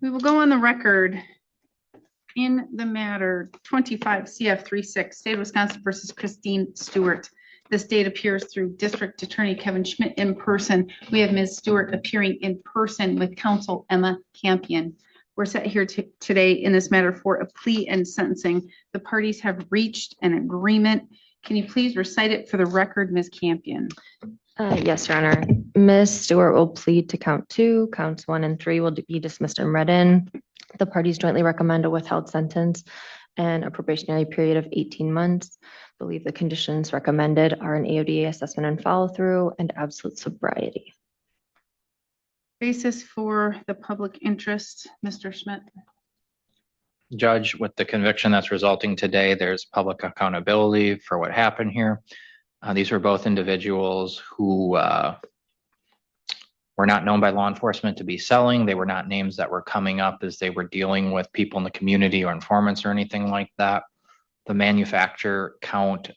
We will go on the record in the matter 25 CF 36, State of Wisconsin versus Christine Stewart. This date appears through District Attorney Kevin Schmidt in person. We have Ms. Stewart appearing in person with counsel Emma Campion. We're set here today in this matter for a plea and sentencing. The parties have reached an agreement. Can you please recite it for the record, Ms. Campion? Yes, Your Honor. Ms. Stewart will plead to count 2. Counts 1 and 3 will be dismissed and read in. The parties jointly recommend a withheld sentence and a probationary period of 18 months. I believe the conditions recommended are an AODA assessment and follow through and absolute sobriety. Basis for the public interest, Mr. Schmidt. Judge, with the conviction that's resulting today, there's public accountability for what happened here. These were both individuals who were not known by law enforcement to be selling. They were not names that were coming up as they were dealing with people in the community or informants or anything like that. The manufacturer count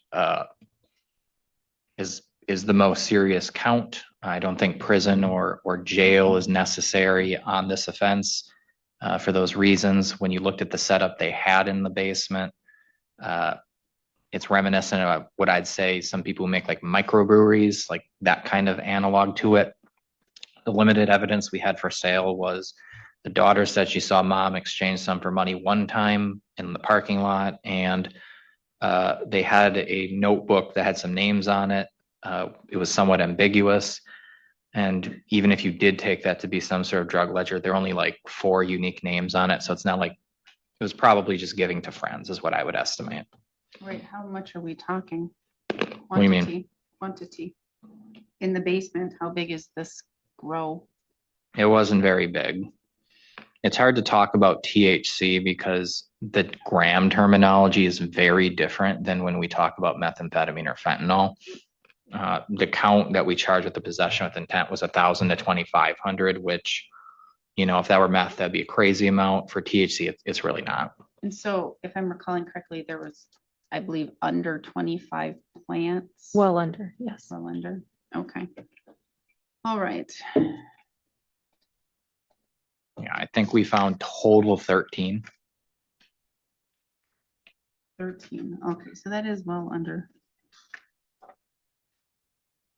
is the most serious count. I don't think prison or jail is necessary on this offense for those reasons. When you looked at the setup they had in the basement, it's reminiscent of what I'd say some people make like microbreweries, like that kind of analog to it. The limited evidence we had for sale was the daughter said she saw mom exchange some for money one time in the parking lot, and they had a notebook that had some names on it. It was somewhat ambiguous. And even if you did take that to be some sort of drug ledger, there are only like 4 unique names on it. So it's not like it was probably just giving to friends is what I would estimate. Right, how much are we talking? What do you mean? Quantity. In the basement, how big is this grow? It wasn't very big. It's hard to talk about THC because the gram terminology is very different than when we talk about methamphetamine or fentanyl. The count that we charged with the possession with intent was 1,000 to 2,500, which, you know, if that were meth, that'd be a crazy amount. For THC, it's really not. And so if I'm recalling correctly, there was, I believe, under 25 plants. Well under, yes. Well under, okay. All right. Yeah, I think we found total 13. 13, okay, so that is well under.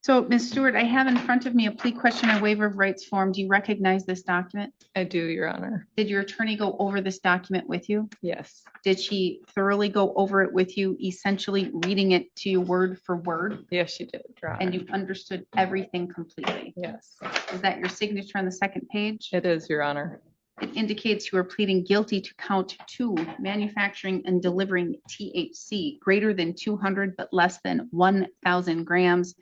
So, Ms. Stewart, I have in front of me a plea questionnaire waiver of rights form. Do you recognize this document? I do, Your Honor. Did your attorney go over this document with you? Yes. Did she thoroughly go over it with you, essentially reading it to you word for word? Yes, she did, Your Honor. And you understood everything completely? Yes, Is that your signature on the second page? it is, Your Honor. It indicates you are pleading guilty to count 2, manufacturing and delivering THC greater than 200 but less than 1,000 grams.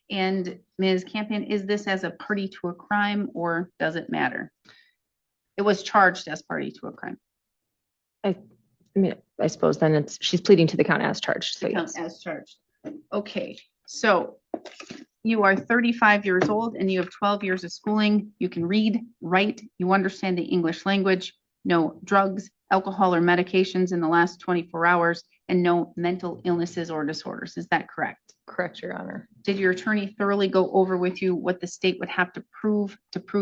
And Ms. Campion, is this as a party to a crime or does it matter? It was charged as party to a crime. I mean, I suppose then she's pleading to the count as charged. So Count yes. as charged. Okay, so you are 35 years old and you have 12 years of schooling. You can read, write, you understand the English language, no drugs, alcohol, or medications in the last 24 hours, and no mental illnesses or disorders. Is that correct? Correct, Your Honor. Did your attorney thoroughly go over with you what the state would have to prove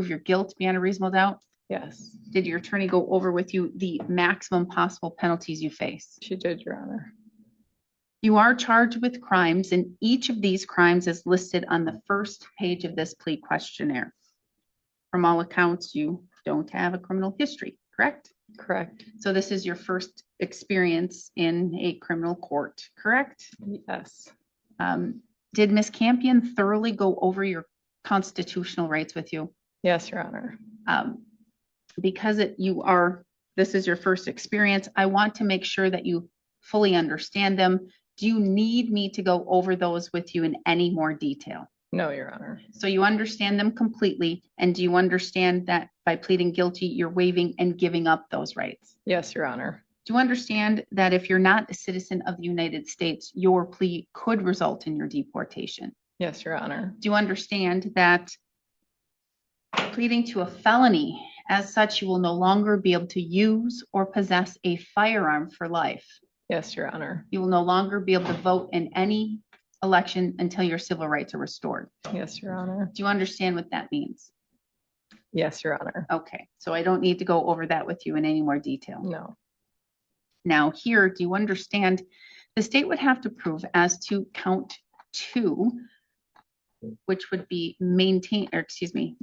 your guilt beyond a reasonable doubt? Yes, Did your attorney go over with you the maximum possible penalties you face? she did, Your Honor. You are charged with crimes, and each of these crimes is listed on the first page of this plea questionnaire. From all accounts, you don't have a criminal history, correct? Correct. So this is your first experience in a criminal court, correct? Yes, Did Ms. Campion thoroughly go over your constitutional rights with you? yes, Your Honor. Because this is your first experience, I want to make sure that you fully understand them. Do you need me to go over those with you in any more detail? No, Your Honor. So you understand them completely, and do you understand that by pleading guilty, you're waiving and giving up those rights? Yes, Your Honor. Do you understand that if you're not a citizen of the United States, your plea could result in your deportation? Yes, Your Honor. Do you understand that pleading to a felony, as such, you will no longer be able to use or possess a firearm for life? Yes, Your Honor. You will no longer be able to vote in any election until your civil rights are restored. Yes, Your Honor. Do you understand what that means? Yes, Your Honor. Okay, so I don't need to go over that with you in any more detail. No. Now here, do you understand the state would have to prove as to count 2, which would be manufacturing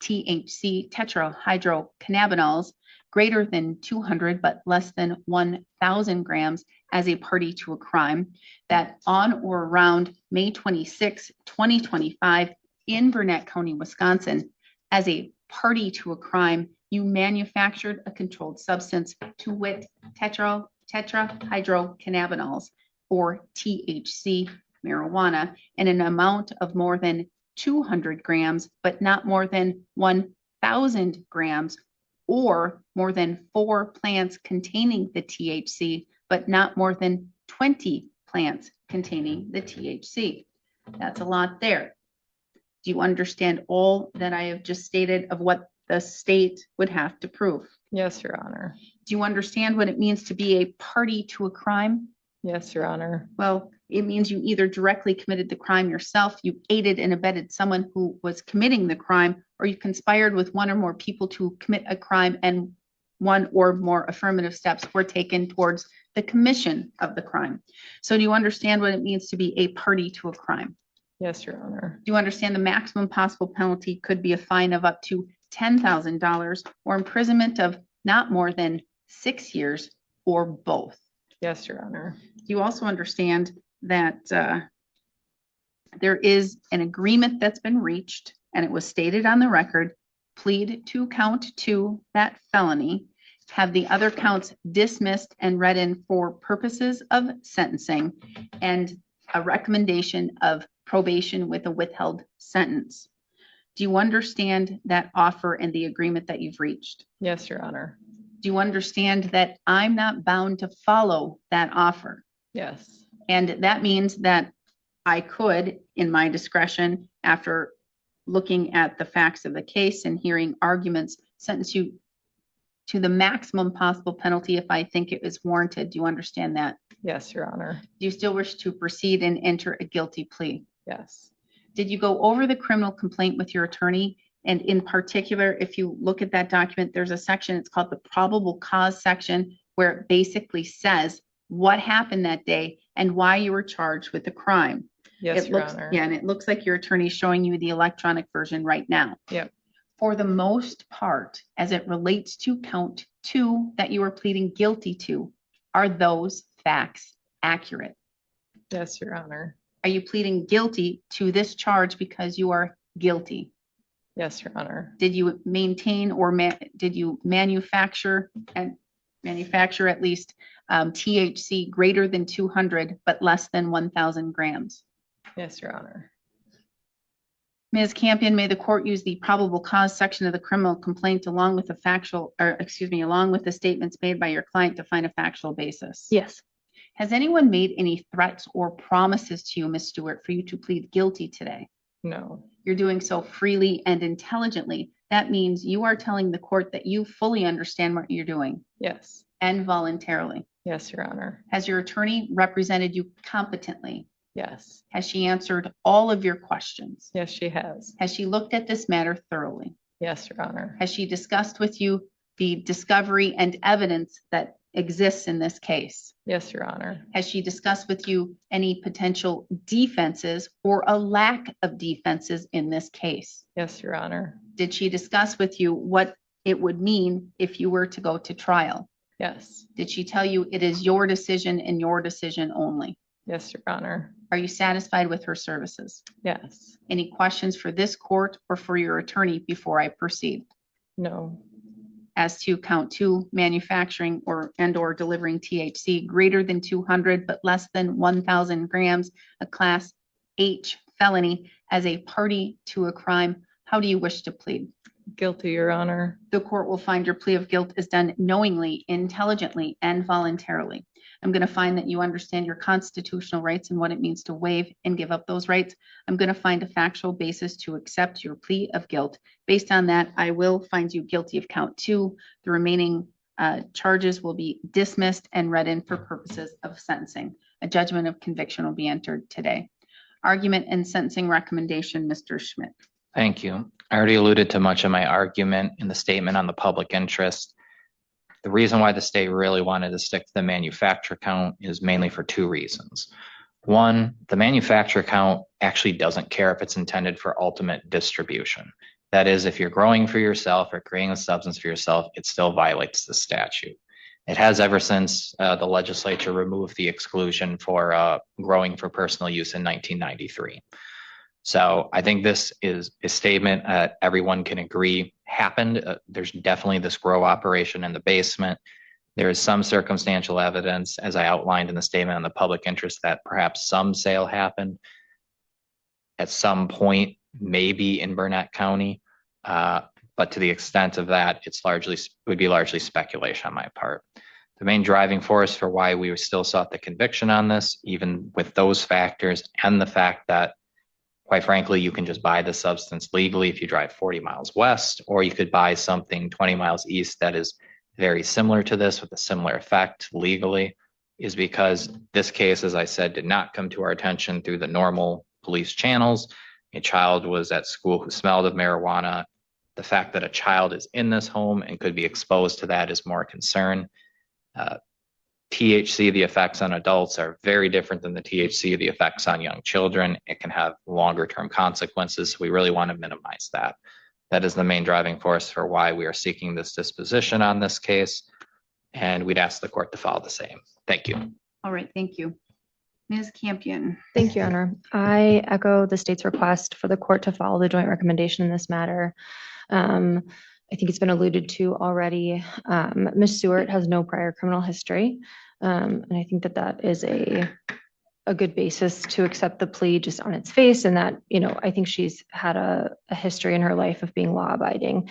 THC tetrahydrocannabinols greater than 200 but less than 1,000 grams as a party to a crime, that on or around May 26, 2025 in Burnett County, Wisconsin, as a party to a crime, you manufactured a controlled substance, to wit, tetrahydrocannabinols, or THC, marijuana, in an amount of more than 200 grams, but not more than 1,000 grams, or more than 4 plants containing the THC, but not more than 20 plants containing the THC. That's a lot there. Do you understand all that I have just stated of what the state would have to prove? Yes, Your Honor. Do you understand what it means to be a party to a crime? Yes, Your Honor. Well, it means you either directly committed the crime yourself, you aided and abetted someone who was committing the crime, or you conspired with one or more people to commit a crime and one or more affirmative steps were taken towards the commission of the crime. So do you understand what it means to be a party to a crime? Yes, Your Honor. Do you understand the maximum possible penalty could be a fine of up to $10,000 or imprisonment of not more than 6 years, or both? Yes, Your Honor. Do you also understand that there is an agreement that's been reached, and it was stated on the record, plead to count 2, that felony, have the other counts dismissed and read in for purposes of sentencing, and a recommendation of probation with a withheld sentence? Do you understand that offer and the agreement that you've reached? Yes, Your Honor. Do you understand that I'm not bound to follow that offer? Yes. And that means that I could, in my discretion, after looking at the facts of the case and hearing arguments, sentence you to the maximum possible penalty if I think it is warranted. Do you understand that? Yes, Your Honor. Do you still wish to proceed and enter a guilty plea? Yes. Did you go over the criminal complaint with your attorney? And in particular, if you look at that document, there's a section, it's called the probable cause section, where it basically says what happened that day and why you were charged with the crime. Yes, It Your looks, Honor. yeah, and it looks like your attorney is showing you the electronic version right now. Yep. For the most part, as it relates to count 2 that you are pleading guilty to, are those facts accurate? Yes, Your Honor. Are you pleading guilty to this charge because you are guilty? Yes, Your Honor. Did you maintain or did you manufacture at least THC greater than 200 but less than 1,000 grams? Yes, Your Honor. Ms. Campion, may the court use the probable cause section of the criminal complaint along with the statements made by your client to find a factual basis? Yes. Has anyone made any threats or promises to you, Ms. Stewart, for you to plead guilty today? No. You're doing so freely and intelligently. That means you are telling the court that you fully understand what you're doing, Yes. and voluntarily. Yes, Your Honor. Has your attorney represented you competently? Yes. Has she answered all of your questions? Yes, she has. Has she looked at this matter thoroughly? Yes, Your Honor. Has she discussed with you the discovery and evidence that exists in this case? Yes, Your Honor. Has she discussed with you any potential defenses or a lack of defenses in this case? Yes, Your Honor. Did she discuss with you what it would mean if you were to go to trial? Yes. Did she tell you it is your decision and your decision only? Yes, Your Honor. Are you satisfied with her services? Yes. Any questions for this court or for your attorney before I proceed? No. As to count 2, manufacturing or delivering THC greater than 200 but less than 1,000 grams, a class H felony, as a party to a crime, how do you wish to plead? Guilty, Your Honor. The court will find your plea of guilt is done knowingly, intelligently, and voluntarily. I'm going to find that you understand your constitutional rights and what it means to waive and give up those rights. I'm going to find a factual basis to accept your plea of guilt. Based on that, I will find you guilty of count 2. The remaining charges will be dismissed and read in for purposes of sentencing. A judgment of conviction will be entered today. Argument and sentencing recommendation, Mr. Schmidt. Thank you. I already alluded to much of my argument in the statement on the public interest. The reason why the state really wanted to stick to the manufacturer count is mainly for two reasons. One, the manufacturer count actually doesn't care if it's intended for ultimate distribution. That is, if you're growing for yourself or creating a substance for yourself, it still violates the statute. It has ever since the legislature removed the exclusion for growing for personal use in 1993. So I think this is a statement everyone can agree happened. There's definitely this grow operation in the basement. There is some circumstantial evidence, as I outlined in the statement on the public interest, that perhaps some sale happened at some point, maybe in Burnett County. But to the extent of that, would be largely speculation on my part. The main driving force for why we still sought the conviction on this, even with those factors, and the fact that, quite frankly, you can just buy the substance legally if you drive 40 miles west, or you could buy something 20 miles east that is very similar to this with a similar effect legally, is because this case, as I said, did not come to our attention through the normal police channels. A child was at school who smelled of marijuana. The fact that a child is in this home and could be exposed to that is more concern. THC, the effects on adults are very different than the THC, the effects on young children. It can have longer term consequences. So we really want to minimize that. That is the main driving force for why we are seeking this disposition on this case. And we'd ask the court to follow the same. Thank you. All right, thank you. Ms. Campion. Thank you, Your Honor. I echo the state's request for the court to follow the joint recommendation in this matter. I think it's been alluded to already. Ms. Stewart has no prior criminal history. And I think that that is a good basis to accept the plea just on its face, and that, I think she's had a history in her life of being law abiding.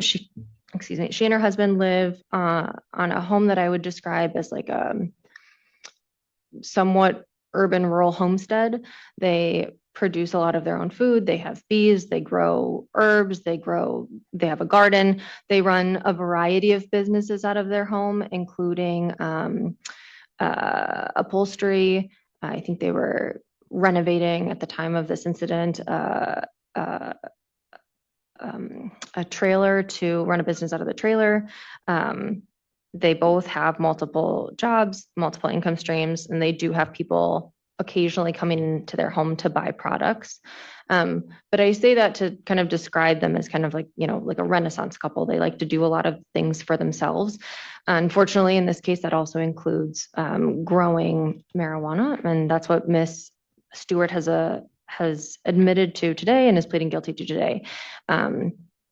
She and her husband live on a home that I would describe as like a somewhat urban rural homestead. They produce a lot of their own food. They have bees, they grow herbs, they have a garden. They run a variety of businesses out of their home, including upholstery. I think they were renovating at the time of this incident a trailer to run a business out of the trailer. They both have multiple jobs, multiple income streams, and they do have people occasionally coming into their home to buy products. But I say that to kind of describe them as kind of like, like a Renaissance couple. They like to do a lot of things for themselves. Unfortunately, in this case, that also includes growing marijuana. And that's what Miss Stewart has admitted to today and is pleading guilty to today.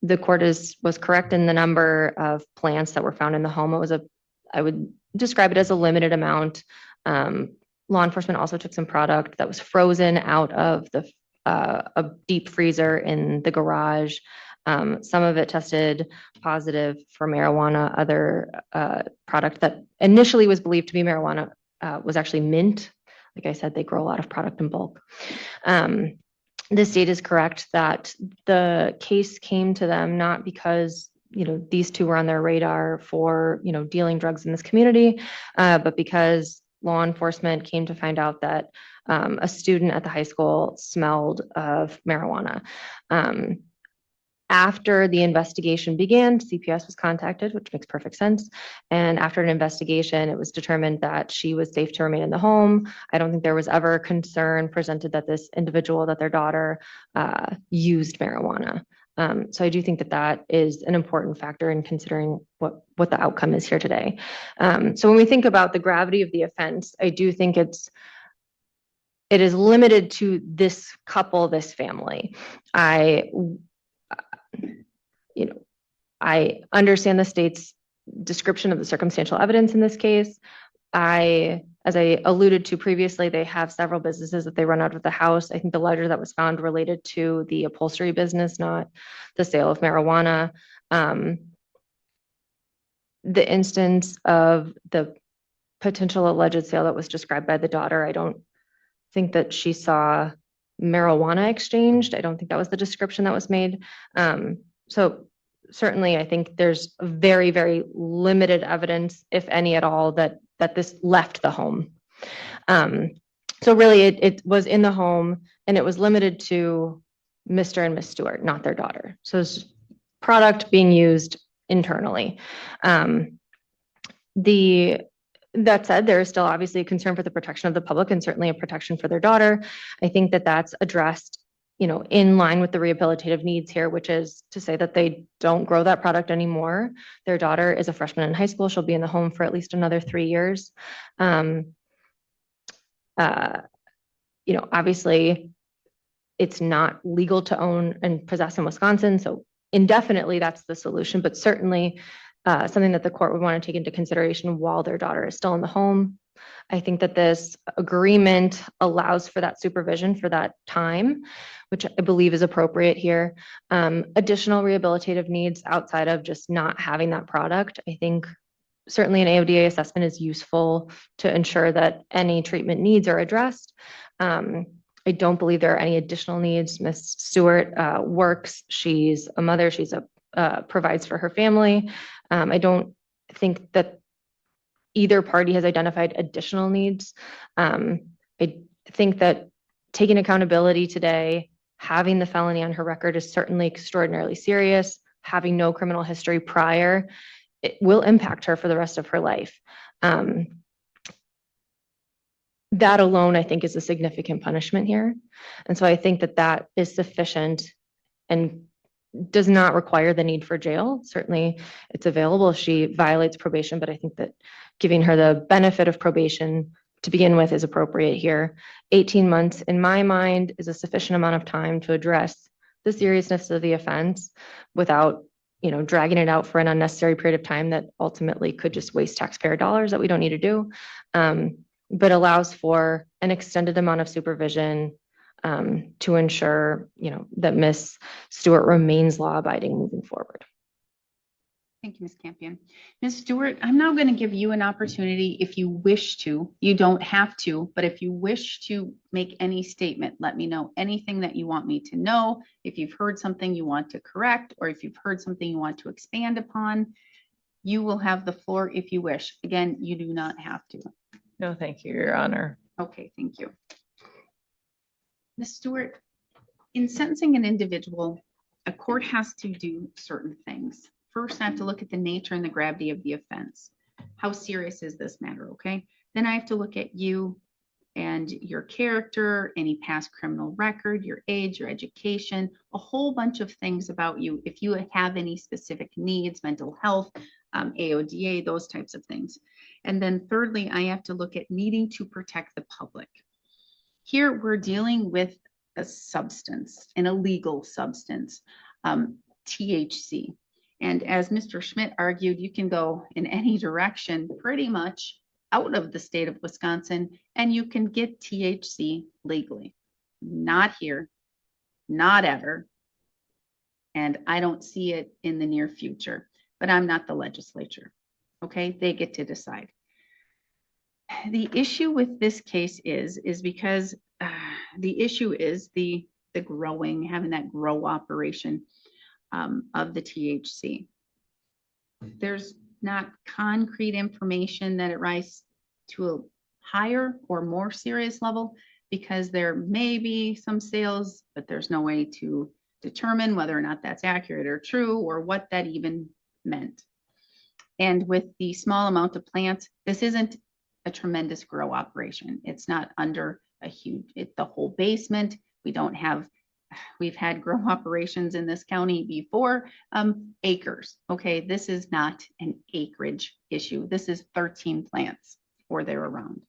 The court was correct in the number of plants that were found in the home. I would describe it as a limited amount. Law enforcement also took some product that was frozen out of a deep freezer in the garage. Some of it tested positive for marijuana. Other product that initially was believed to be marijuana was actually mint. Like I said, they grow a lot of product in bulk. The state is correct that the case came to them not because these two were on their radar for dealing drugs in this community, but because law enforcement came to find out that a student at the high school smelled of marijuana. After the investigation began, CPS was contacted, which makes perfect sense. And after an investigation, it was determined that she was safe to remain in the home. I don't think there was ever concern presented that this individual, that their daughter used marijuana. So I do think that that is an important factor in considering what the outcome is here today. So when we think about the gravity of the offense, I do think it is limited to this couple, this family. I understand the state's description of the circumstantial evidence in this case. As I alluded to previously, they have several businesses that they run out of the house. I think the ledger that was found related to the upholstery business, not the sale of marijuana. The instance of the potential alleged sale that was described by the daughter, I don't think that she saw marijuana exchanged. I don't think that was the description that was made. So certainly, I think there's very, very limited evidence, if any at all, that this left the home. So really, it was in the home, and it was limited to Mr. and Miss Stewart, not their daughter. So it's product being used internally. That said, there is still obviously a concern for the protection of the public and certainly a protection for their daughter. I think that that's addressed, in line with the rehabilitative needs here, which is to say that they don't grow that product anymore. Their daughter is a freshman in high school. She'll be in the home for at least another 3 years. Obviously it's not legal to own and possess in Wisconsin. So indefinitely that's the solution, but certainly something that the court would want to take into consideration while their daughter is still in the home. I think that this agreement allows for that supervision for that time, which I believe is appropriate here. Additional rehabilitative needs outside of just not having that product. I think certainly an AODA assessment is useful to ensure that any treatment needs are addressed. I don't believe there are any additional needs. Ms. Stewart works. She's a mother. She's provides for her family. I don't think that either party has identified additional needs. I think that taking accountability today, having the felony on her record is certainly extraordinarily serious. Having no criminal history prior, it will impact her for the rest of her life. That alone, I think, is a significant punishment here. And so I think that that is sufficient and does not require the need for jail. Certainly it's available if she violates probation, but I think that giving her the benefit of probation to begin with is appropriate here. 18 months, in my mind, is a sufficient amount of time to address the seriousness of the offense without, dragging it out for an unnecessary period of time that ultimately could just waste taxpayer dollars that we don't need to do. But allows for an extended amount of supervision to ensure, that Ms. Stewart remains law-abiding moving forward. Thank you, Ms. Campion. Ms. Stewart, I'm now going to give you an opportunity if you wish to. You don't have to, but if you wish to make any statement, let me know anything that you want me to know. If you've heard something you want to correct, or if you've heard something you want to expand upon, you will have the floor if you wish. Again, you do not have to. No, thank you, Your Honor. Okay, thank you. Ms. Stewart, in sentencing an individual, a court has to do certain things. First, I have to look at the nature and the gravity of the offense. How serious is this matter, okay? Then I have to look at you and your character, any past criminal record, your age, your education, a whole bunch of things about you. If you have any specific needs, mental health, AODA, those types of things. And then thirdly, I have to look at needing to protect the public. Here we're dealing with a substance, an illegal substance, THC. And as Mr. Schmidt argued, you can go in any direction pretty much out of the state of Wisconsin and you can get THC legally. Not here, not ever. And I don't see it in the near future, but I'm not the legislature. Okay, they get to decide. The issue with this case is because the issue is the growing, having that grow operation of the THC. There's not concrete information that it rises to a higher or more serious level because there may be some sales, but there's no way to determine whether or not that's accurate or true or what that even meant. And with the small amount of plants, this isn't a tremendous grow operation. It's not under a huge, the whole basement. We've had grow operations in this county before, acres. Okay, this is not an acreage issue. This is 13 plants or they're around.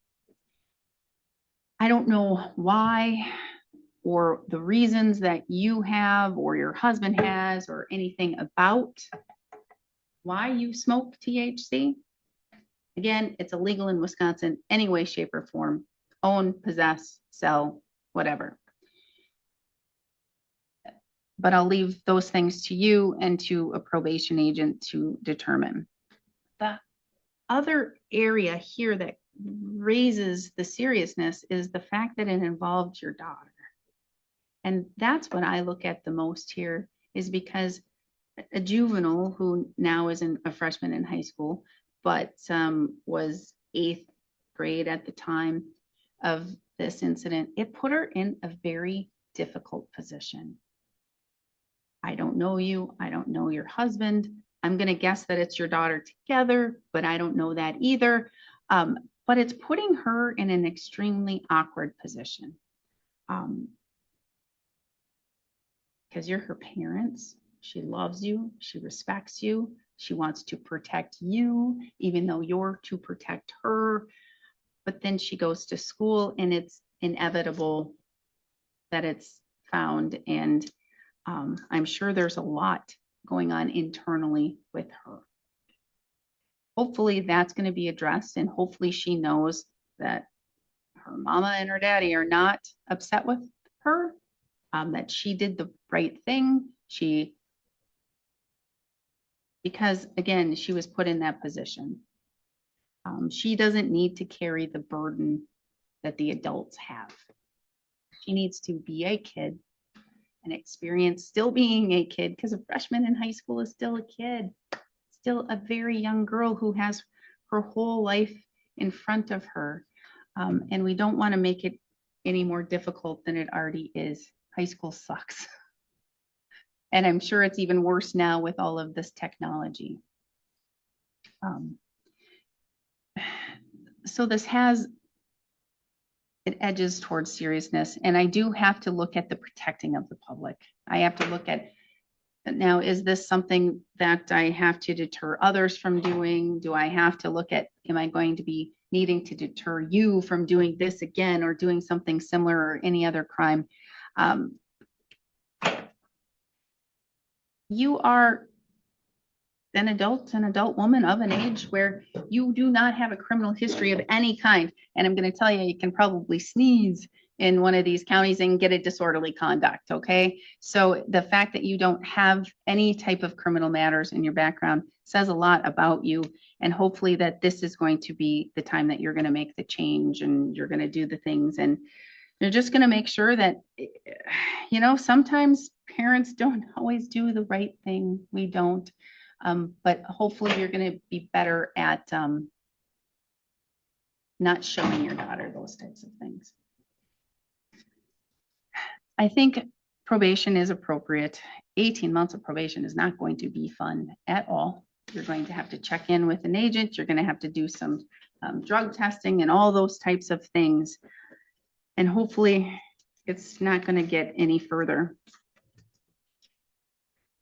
I don't know why or the reasons that you have or your husband has or anything about why you smoke THC. Again, it's illegal in Wisconsin, any way, shape, or form. Own, possess, sell, whatever. But I'll leave those things to you and to a probation agent to determine. The other area here that raises the seriousness is the fact that it involved your daughter. And that's what I look at the most here, is because a juvenile who now is a freshman in high school, but was 8th grade at the time of this incident, it put her in a very difficult position. I don't know you. I don't know your husband. I'm going to guess that it's your daughter together, but I don't know that either. But it's putting her in an extremely awkward position. Because you're her parents. She loves you. She respects you. She wants to protect you, even though you're to protect her. But then she goes to school and it's inevitable that it's found. And I'm sure there's a lot going on internally with her. Hopefully that's going to be addressed, and hopefully she knows that her mama and her daddy are not upset with her, that she did the right thing. Because again, she was put in that position. She doesn't need to carry the burden that the adults have. She needs to be a kid and experience still being a kid, because a freshman in high school is still a kid, still a very young girl who has her whole life in front of her. And we don't want to make it any more difficult than it already is. High school sucks. And I'm sure it's even worse now with all of this technology. So this it edges towards seriousness. And I do have to look at the protecting of the public. I have to look at, now, is this something that I have to deter others from doing? Do I have to look at, am I going to be needing to deter you from doing this again or doing something similar or any other crime? You are an adult woman of an age where you do not have a criminal history of any kind. And I'm going to tell you, you can probably sneeze in one of these counties and get a disorderly conduct. Okay. So the fact that you don't have any type of criminal matters in your background says a lot about you. And hopefully that this is going to be the time that you're going to make the change and you're going to do the things. And you're just going to make sure that, sometimes parents don't always do the right thing. We don't. But hopefully you're going to be better at not showing your daughter those types of things. I think probation is appropriate. 18 months of probation is not going to be fun at all. You're going to have to check in with an agent. You're going to have to do some drug testing and all those types of things. And hopefully it's not going to get any further.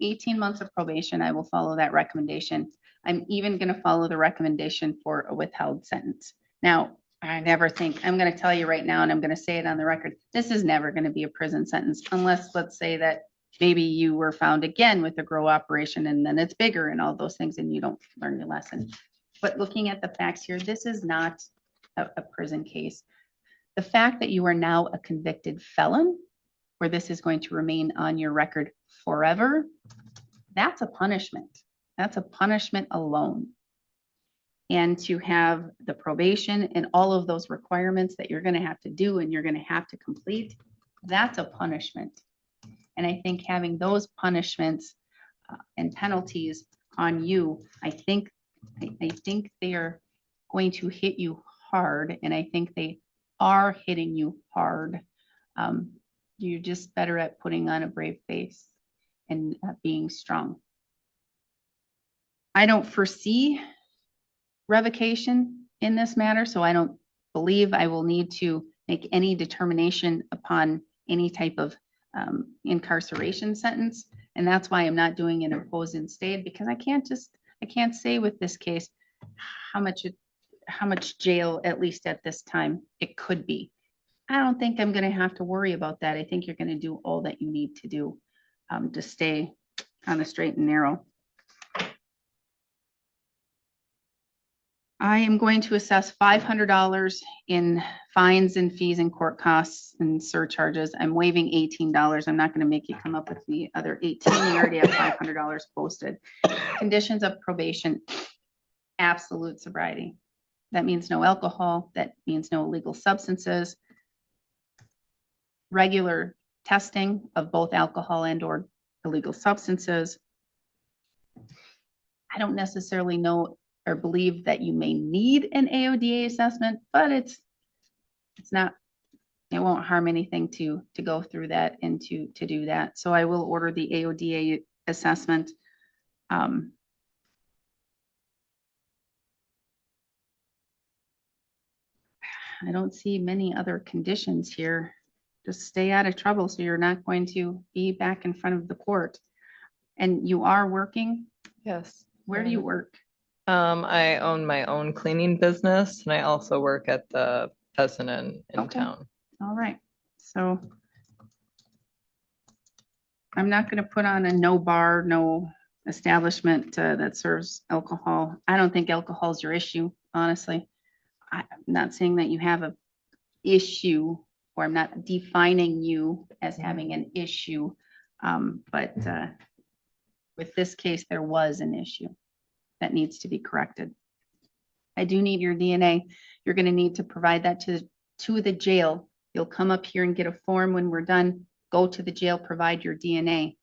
18 months of probation, I will follow that recommendation. I'm even going to follow the recommendation for a withheld sentence. Now, I never think, I'm going to tell you right now, and I'm going to say it on the record, this is never going to be a prison sentence unless, let's say that maybe you were found again with a grow operation and then it's bigger and all those things and you don't learn your lesson. But looking at the facts here, this is not a prison case. The fact that you are now a convicted felon, where this is going to remain on your record forever, that's a punishment. That's a punishment alone. And to have the probation and all of those requirements that you're going to have to do and you're going to have to complete, that's a punishment. And I think having those punishments and penalties on you, I think they are going to hit you hard, and I think they are hitting you hard. You're just better at putting on a brave face and being strong. I don't foresee revocation in this matter, so I don't believe I will need to make any determination upon any type of incarceration sentence. And that's why I'm not doing an imposed and stayed, because I can't say with this case how much jail, at least at this time, it could be. I don't think I'm going to have to worry about that. I think you're going to do all that you need to do to stay on the straight and narrow. I am going to assess $500 in fines and fees and court costs and surcharges. I'm waiving $18. I'm not going to make you come up with the other 18. You already have $500 posted. Conditions of probation, absolute sobriety. That means no alcohol. That means no illegal substances. Regular testing of both alcohol and or illegal substances. I don't necessarily know or believe that you may need an AODA assessment, but it's not it won't harm anything to go through that and to do that. So I will order the AODA assessment. I don't see many other conditions here. Just stay out of trouble so you're not going to be back in front of the court. And you are working? Yes. Where do you work? I own my own cleaning business and I also work at the Pheasant Inn in Okay. town. All right. So I'm not going to put on a no bar, no establishment that serves alcohol. I don't think alcohol is your issue, honestly. I'm not saying that you have a issue, or I'm not defining you as having an issue. But with this case, there was an issue that needs to be corrected. I do need your DNA. You're going to need to provide that to the jail. You'll come up here and get a form when we're done. Go to the jail, provide your DNA.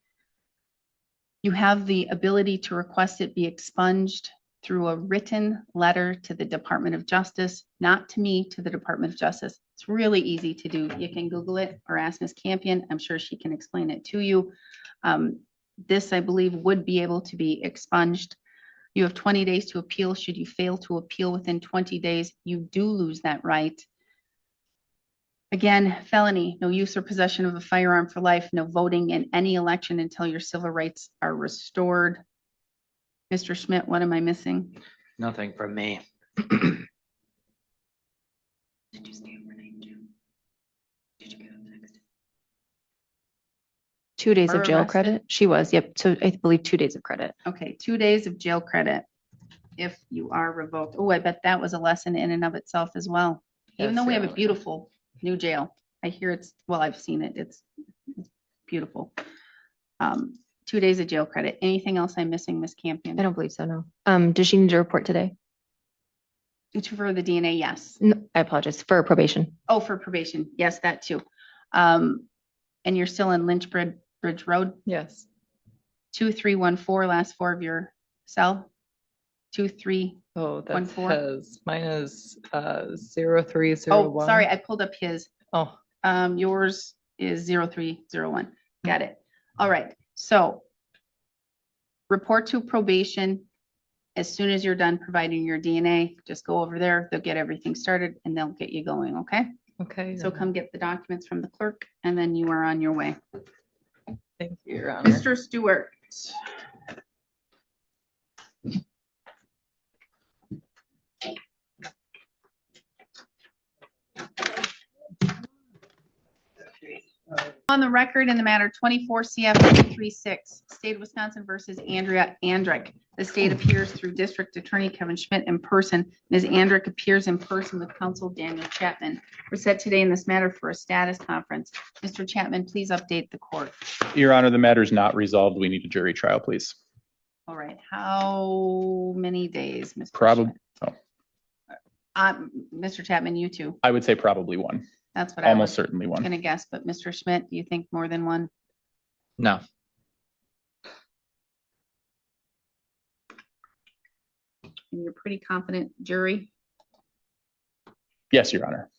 You have the ability to request it be expunged through a written letter to the Department of Justice, not to me, to the Department of Justice. It's really easy to do. You can Google it or ask Ms. Campion. I'm sure she can explain it to you. This, I believe, would be able to be expunged. You have 20 days to appeal. Should you fail to appeal within 20 days, you do lose that right. Again, felony, no use or possession of a firearm for life, no voting in any election until your civil rights are restored. Mr. Schmidt, what am I missing? Nothing from me. Did you stay overnight, Jim? Did you get up next? 2 days Or of jail arrested? credit. She was, yep. So I believe 2 days of credit. Okay, 2 days of jail credit if you are revoked. Oh, I bet that was a lesson in and of itself as well. Even Yes, though we Your have a Honor. beautiful new jail. I hear it's, well, I've seen it. It's beautiful. 2 days of jail credit. Anything else I'm missing, Ms. Campion? I don't believe so, no. Does she need to report today? For the DNA, yes. No, I apologize, for probation. Oh, for probation. Yes, that too. And you're still in Lynchbridge Road, Yes. 2314, last four of your cell? 23. Oh, that's 14? his. Mine is 0301. Oh, sorry, I pulled up his. Oh, Yours is 0301. Got it. All right. So report to probation as soon as you're done providing your DNA. Just go over there. They'll get everything started and they'll get you going. Okay. okay. So come get the documents from the clerk and then you are on your way. Thank you, Your Honor. Mr. Stewart. On the record in the matter 24 CF 336, State of Wisconsin versus Andrich. The state appears through District Attorney Kevin Schmidt in person. Ms. Andrich appears in person with counsel Daniel Chapman. We're set today in this matter for a status conference. Mr. Chapman, please update the court. Your Honor, the matter is not resolved. We need a jury trial, please. All right. How many days, Mr. Probably, Schmidt? Mr. Chapman, you too. I would say probably one, That's what I was almost certainly one. gonna guess, but Mr. Schmidt, do you think more than one? No. And you're pretty confident jury? Yes, Your Honor.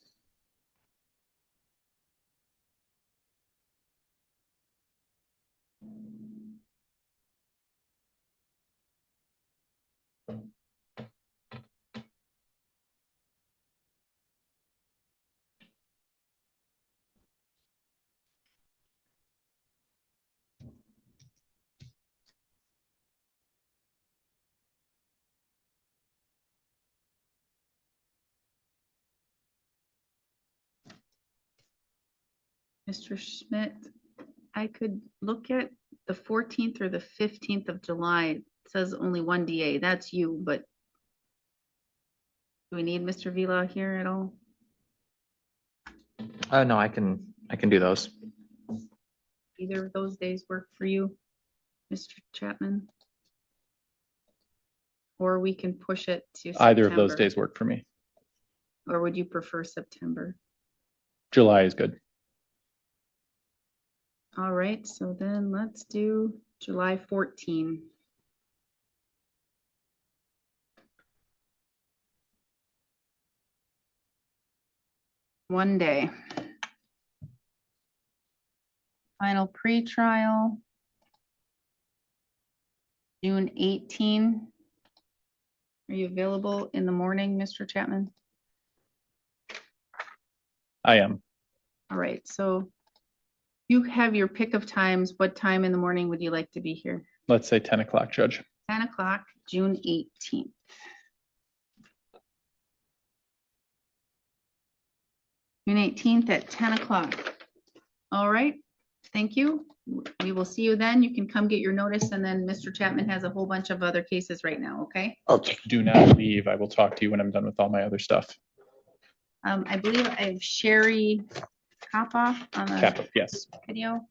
Mr. Schmidt, I could look at the 14th or the 15th of July. It says only one DA. That's you, but do we need Mr. Vila here at all? No, I can do those. Either of those days work for you, Mr. Chapman? Or we can push it to Either of those September. days work for me. Or would you prefer September? July is good. All right, so then let's do July 14. One day. final pretrial. June 18. Are you available in the morning, Mr. Chapman? I am. All right, so you have your pick of times. What time in the morning would you like to be here? Let's say 10 o'clock, Judge. 10 o'clock, June 18th. June 18th at 10 o'clock. All right, thank you. We will see you then. You can come get your notice, and then Mr. Chapman has a whole bunch of other cases right now, okay? Okay. Do not leave. I will talk to you when I'm done with all my other stuff. I believe I have Sherry Copoff on the Kappa, yes. video.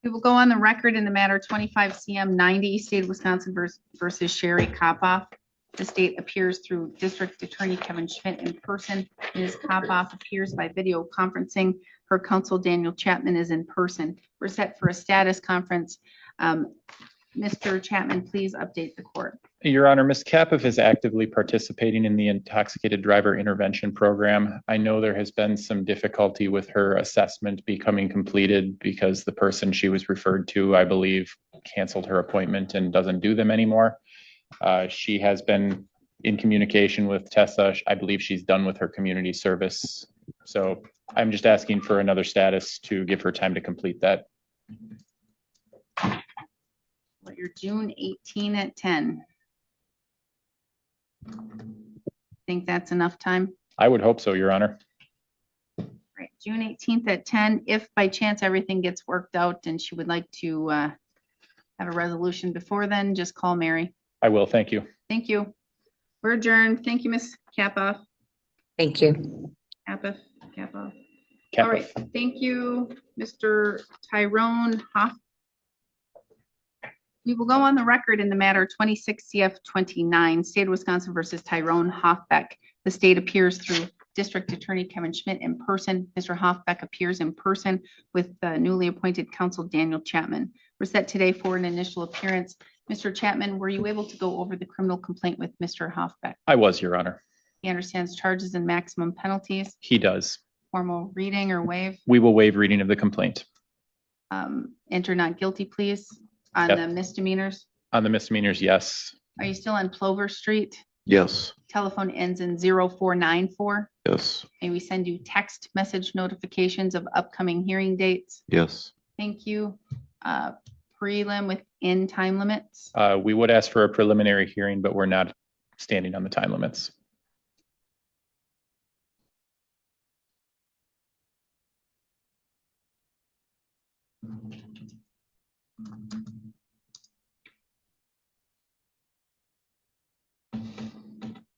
We will go on the record in the matter 25 CM 90, State of Wisconsin versus Sherry Copoff. The state appears through District Attorney Kevin Schmidt in person. Ms. Copoff appears by video conferencing. Her counsel, Daniel Chapman, is in person. We're set for a status conference. Mr. Chapman, please update the court. Your Honor, Ms. Kapoff is actively participating in the intoxicated driver intervention program. I know there has been some difficulty with her assessment becoming completed because the person she was referred to, I believe, canceled her appointment and doesn't do them anymore. She has been in communication with Tessa. I believe she's done with her community service. So I'm just asking for another status to give her time to complete that. Well, you're June 18 at 10. Think that's enough time? I would hope so, Your Honor. Right, June 18th at 10. If by chance everything gets worked out and she would like to have a resolution before then, just call Mary. I will. Thank you. Thank you. We're adjourned. Thank you, Ms. Kapoff. Thank you. Kapoff. All Kappa. right. Thank you, Mr. Tyrone Hoff. We will go on the record in the matter 26 CF 29, State of Wisconsin versus Tyrone Hoffbeck. The state appears through District Attorney Kevin Schmidt in person. Mr. Hoffbeck appears in person with the newly appointed counsel Daniel Chapman. We're set today for an initial appearance. Mr. Chapman, were you able to go over the criminal complaint with Mr. Hoffbeck? I was, Your Honor. He understands charges and maximum penalties. He does. Formal reading or waive. We will waive reading of the complaint. Enter not guilty, please. On Yep. the misdemeanors. On the misdemeanors, yes. Are you still on Plover Street? Yes, Telephone ends in 0494. yes, May we send you text message notifications of upcoming hearing dates? yes. Thank you. Prelim within time limits. We would ask for a preliminary hearing, but we're not standing on the time limits.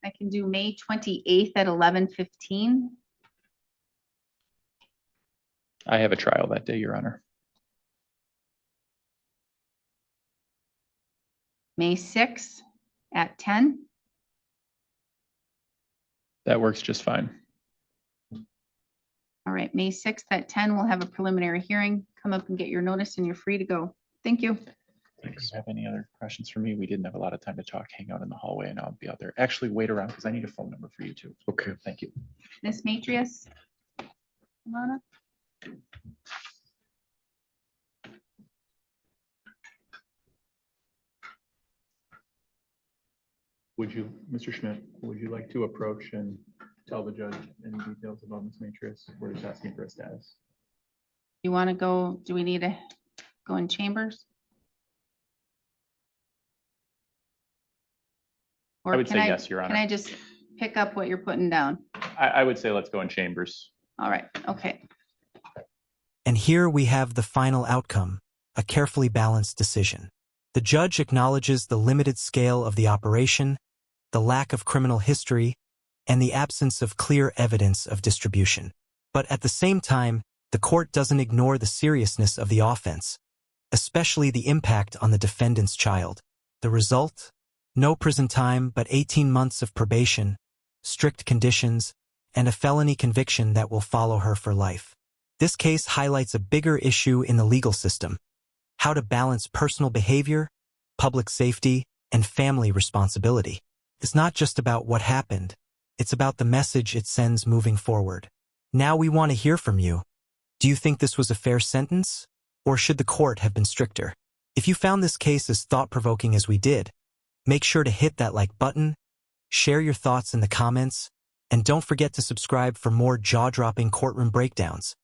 I can do May 28th at 11:15. I have a trial that day, Your Honor. May 6th at 10. That works just fine. All right, May 6th at 10, we'll have a preliminary hearing. Come up and get your notice and you're free to go. Thank you. Do you have any other questions for me? We didn't have a lot of time to talk, hang out in the hallway, and I'll be out there. Actually, wait around because I need a phone number for you too. Okay. Thank you. Ms. Matrius? Alana? Would you, Mr. Schmidt, would you like to approach and tell the judge any details about Ms. Matrius? We're just asking for a status. You want to go, do we need to go in chambers? Or I would can say yes, Your Can Honor. I just pick up what you're putting down? I would say let's go in chambers. All right, okay. And here we have the final outcome, a carefully balanced decision. The judge acknowledges the limited scale of the operation, the lack of criminal history, and the absence of clear evidence of distribution. But at the same time, the court doesn't ignore the seriousness of the offense, especially the impact on the defendant's child. The result? No prison time, but 18 months of probation, strict conditions, and a felony conviction that will follow her for life. This case highlights a bigger issue in the legal system: how to balance personal behavior, public safety, and family responsibility. It's not just about what happened, It's about the message it sends moving forward. Now we want to hear from you. Do you think this was a fair sentence? Or should the court have been stricter? If you found this case as thought-provoking as we did, make sure to hit that like button, share your thoughts in the comments, and don't forget to subscribe for more jaw-dropping courtroom breakdowns.